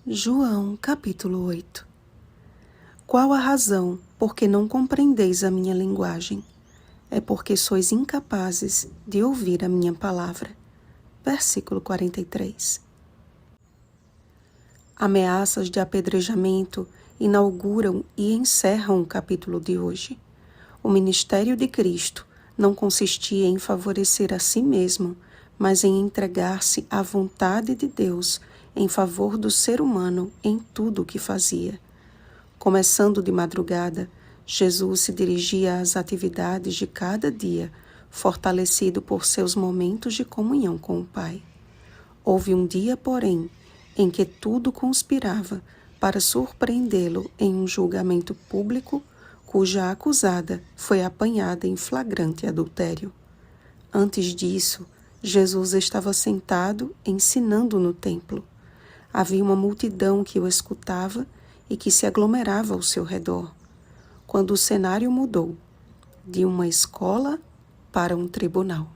João, capítulo 8. Qual a razão por que não compreendeis a minha linguagem? É porque sois incapazes de ouvir a minha palavra. Versículo 43. Ameaças de apedrejamento inauguram e encerram o capítulo de hoje. O ministério de Cristo não consistia em favorecer a si mesmo, mas em entregar-se à vontade de Deus em favor do ser humano em tudo o que fazia. Começando de madrugada, Jesus se dirigia às atividades de cada dia, fortalecido por seus momentos de comunhão com o Pai. Houve um dia, porém, em que tudo conspirava para surpreendê-lo em um julgamento público, cuja acusada foi apanhada em flagrante adultério. Antes disso, Jesus estava sentado ensinando no templo. Havia uma multidão que o escutava e que se aglomerava ao seu redor. Quando o cenário mudou, de uma escola para um tribunal.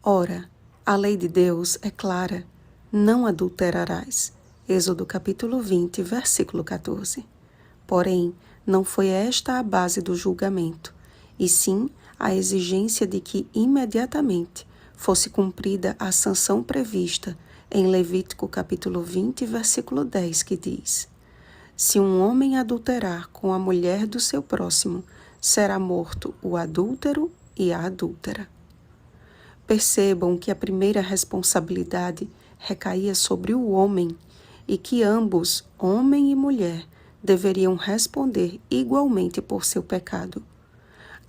Ora, a lei de Deus é clara: não adulterarás. Êxodo capítulo 20, versículo 14. Porém, não foi esta a base do julgamento, e sim a exigência de que imediatamente fosse cumprida a sanção prevista em Levítico capítulo 20, versículo 10, que diz: se um homem adulterar com a mulher do seu próximo, será morto o adúltero e a adúltera. Percebam que a primeira responsabilidade recaía sobre o homem e que ambos, homem e mulher, deveriam responder igualmente por seu pecado.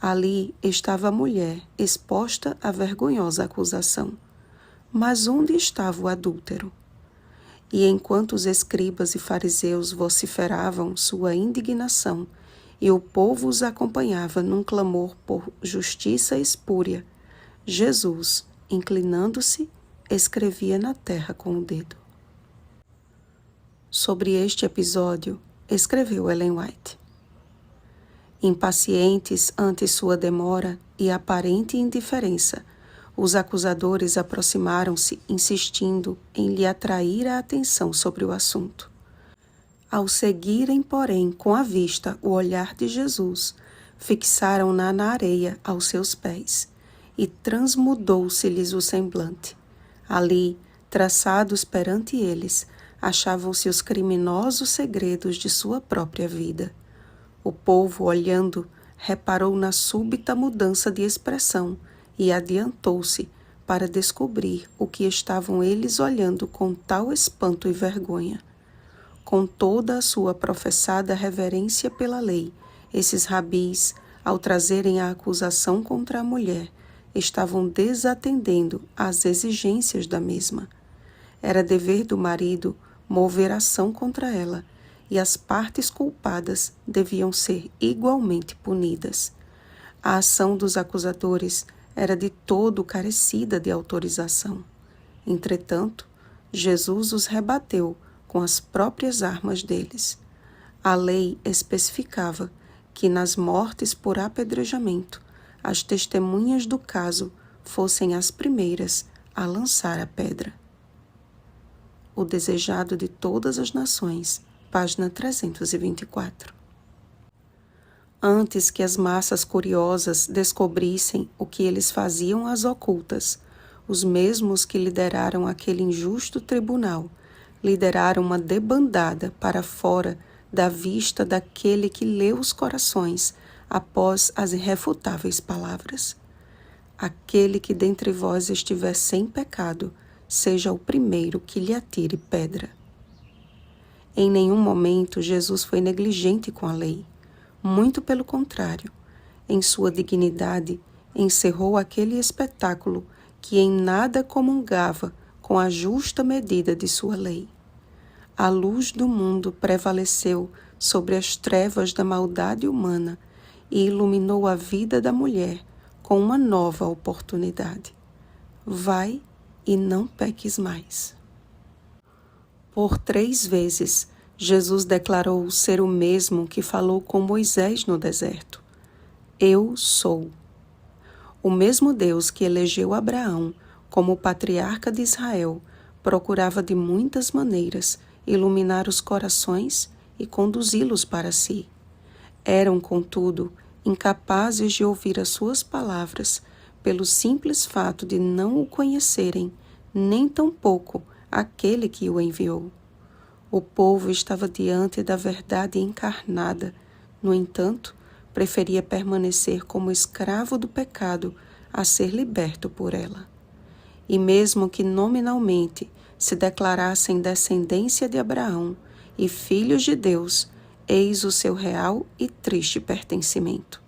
Ali estava a mulher exposta à vergonhosa acusação. Mas onde estava o adúltero? E enquanto os escribas e fariseus vociferavam sua indignação e o povo os acompanhava num clamor por justiça espúria, Jesus, inclinando-se, escrevia na terra com o dedo. Sobre este episódio, escreveu Ellen White: impacientes ante sua demora e aparente indiferença, os acusadores aproximaram-se, insistindo em lhe atrair a atenção sobre o assunto. Ao seguirem, porém, com a vista o olhar de Jesus, fixaram-na na areia aos seus pés, e transmudou-se-lhes o semblante. Ali, traçados perante eles, achavam-se os criminosos segredos de sua própria vida. O povo, olhando, reparou na súbita mudança de expressão e adiantou-se para descobrir o que estavam eles olhando com tal espanto e vergonha. Com toda a sua professada reverência pela lei, esses rabis, ao trazerem a acusação contra a mulher, estavam desatendendo às exigências da mesma. Era dever do marido mover ação contra ela, e as partes culpadas deviam ser igualmente punidas. A ação dos acusadores era de todo carecida de autorização. Entretanto, Jesus os rebateu com as próprias armas deles. A lei especificava que nas mortes por apedrejamento, as testemunhas do caso fossem as primeiras a lançar a pedra. O desejado de todas as nações, página 324. Antes que as massas curiosas descobrissem o que eles faziam às ocultas, os mesmos que lideraram aquele injusto tribunal, lideraram uma debandada para fora da vista daquele que lê os corações após as irrefutáveis palavras. Aquele que dentre vós estiver sem pecado, seja o primeiro que lhe atire pedra. Em nenhum momento Jesus foi negligente com a lei. Muito pelo contrário, em sua dignidade, encerrou aquele espetáculo que em nada comungava com a justa medida de sua lei. A luz do mundo prevaleceu sobre as trevas da maldade humana e iluminou a vida da mulher com uma nova oportunidade. Vai e não peques mais. Por 3 vezes, Jesus declarou ser o mesmo que falou com Moisés no deserto. Eu sou. O mesmo Deus que elegeu Abraão como patriarca de Israel procurava de muitas maneiras iluminar os corações e conduzi-los para si. Eram, contudo, incapazes de ouvir as suas palavras pelo simples fato de não o conhecerem, nem tampouco aquele que o enviou. O povo estava diante da verdade encarnada, no entanto, preferia permanecer como escravo do pecado a ser liberto por ela. E mesmo que nominalmente se declarassem descendência de Abraão e filhos de Deus, eis o seu real e triste pertencimento.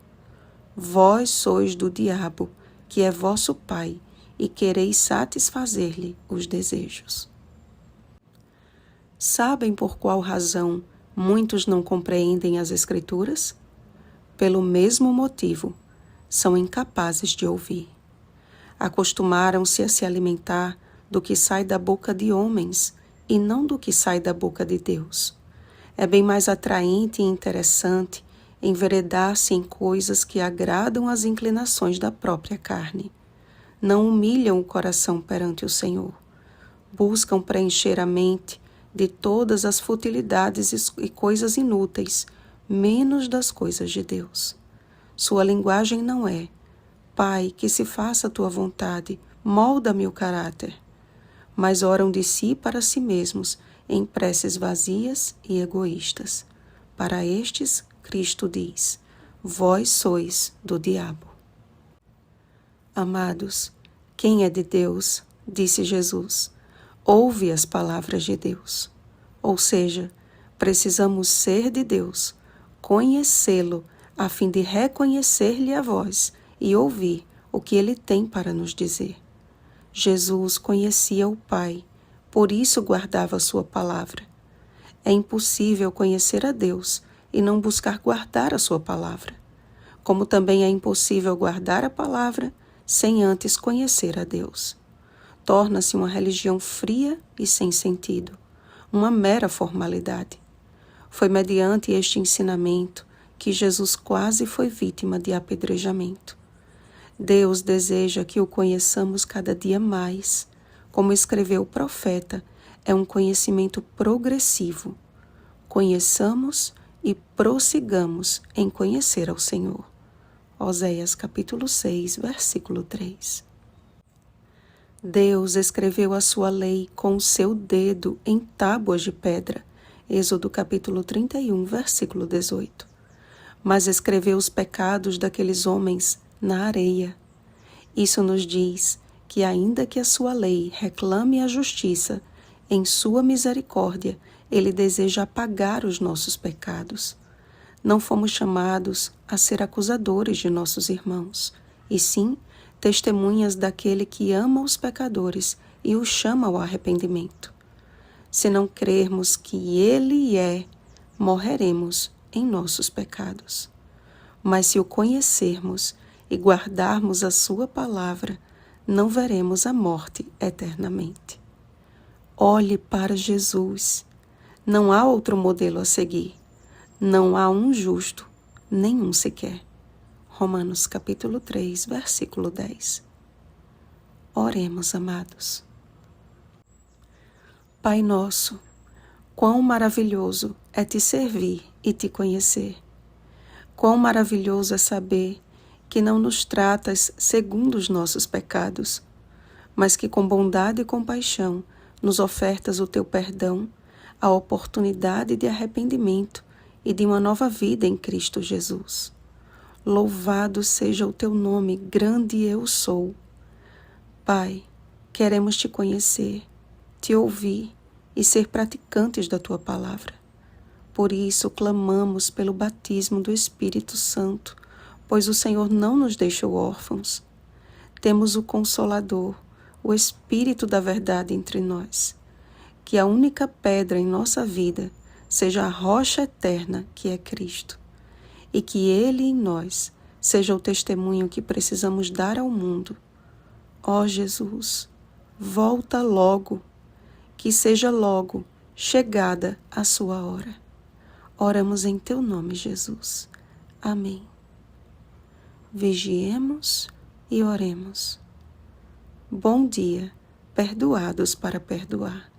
Vós sois do diabo, que é vosso pai, e quereis satisfazer-lhe os desejos. Sabem por qual razão muitos não compreendem as Escrituras? Pelo mesmo motivo, são incapazes de ouvir. Acostumaram-se a se alimentar do que sai da boca de homens e não do que sai da boca de Deus. É bem mais atraente e interessante enveredar-se em coisas que agradam às inclinações da própria carne. Não humilham o coração perante o Senhor. Buscam preencher a mente de todas as futilidades e coisas inúteis, menos das coisas de Deus. Sua linguagem não é: Pai, que se faça a tua vontade, molda-me o caráter. Mas oram de si para si mesmos, em preces vazias e egoístas. Para estes, Cristo diz: vós sois do diabo. Amados, quem é de Deus, disse Jesus, ouve as palavras de Deus. Ou seja, precisamos ser de Deus, conhecê-lo, a fim de reconhecer-lhe a voz e ouvir o que ele tem para nos dizer. Jesus conhecia o Pai, por isso guardava a sua palavra. É impossível conhecer a Deus e não buscar guardar a sua palavra, como também é impossível guardar a palavra sem antes conhecer a Deus. Torna-se uma religião fria e sem sentido, uma mera formalidade. Foi mediante este ensinamento que Jesus quase foi vítima de apedrejamento. Deus deseja que o conheçamos cada dia mais. Como escreveu o profeta, é um conhecimento progressivo. Conheçamos e prossigamos em conhecer ao Senhor. Oséias capítulo 6, versículo 3. Deus escreveu a sua lei com o seu dedo em tábuas de pedra. Êxodo capítulo 31, versículo 18. Mas escreveu os pecados daqueles homens na areia. Isso nos diz que, ainda que a sua lei reclame a justiça, em sua misericórdia, ele deseja apagar os nossos pecados. Não fomos chamados a ser acusadores de nossos irmãos, e sim testemunhas daquele que ama os pecadores e os chama ao arrependimento. Se não crermos que ele é, morreremos em nossos pecados. Mas se o conhecermos e guardarmos a sua palavra, não veremos a morte eternamente. Olhe para Jesus. Não há outro modelo a seguir. Não há um justo, nenhum sequer. Romanos capítulo 3, versículo 10. Oremos, amados. Pai nosso, quão maravilhoso é te servir e te conhecer. Quão maravilhoso é saber que não nos tratas segundo os nossos pecados, mas que com bondade e compaixão nos ofertas o teu perdão, a oportunidade de arrependimento e de uma nova vida em Cristo Jesus. Louvado seja o teu nome, grande eu sou. Pai, queremos te conhecer, te ouvir e ser praticantes da tua palavra. Por isso clamamos pelo batismo do Espírito Santo, pois o Senhor não nos deixou órfãos. Temos o Consolador, o Espírito da verdade entre nós. Que a única pedra em nossa vida seja a rocha eterna que é Cristo, e que Ele em nós seja o testemunho que precisamos dar ao mundo. Ó Jesus, volta logo, que seja logo chegada a sua hora. Oramos em teu nome, Jesus. Amém. Vigiemos e oremos. Bom dia, perdoados para perdoar.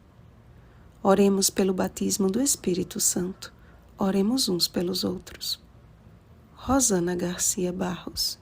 Oremos pelo batismo do Espírito Santo. Oremos uns pelos outros. Rosana Garcia Barros.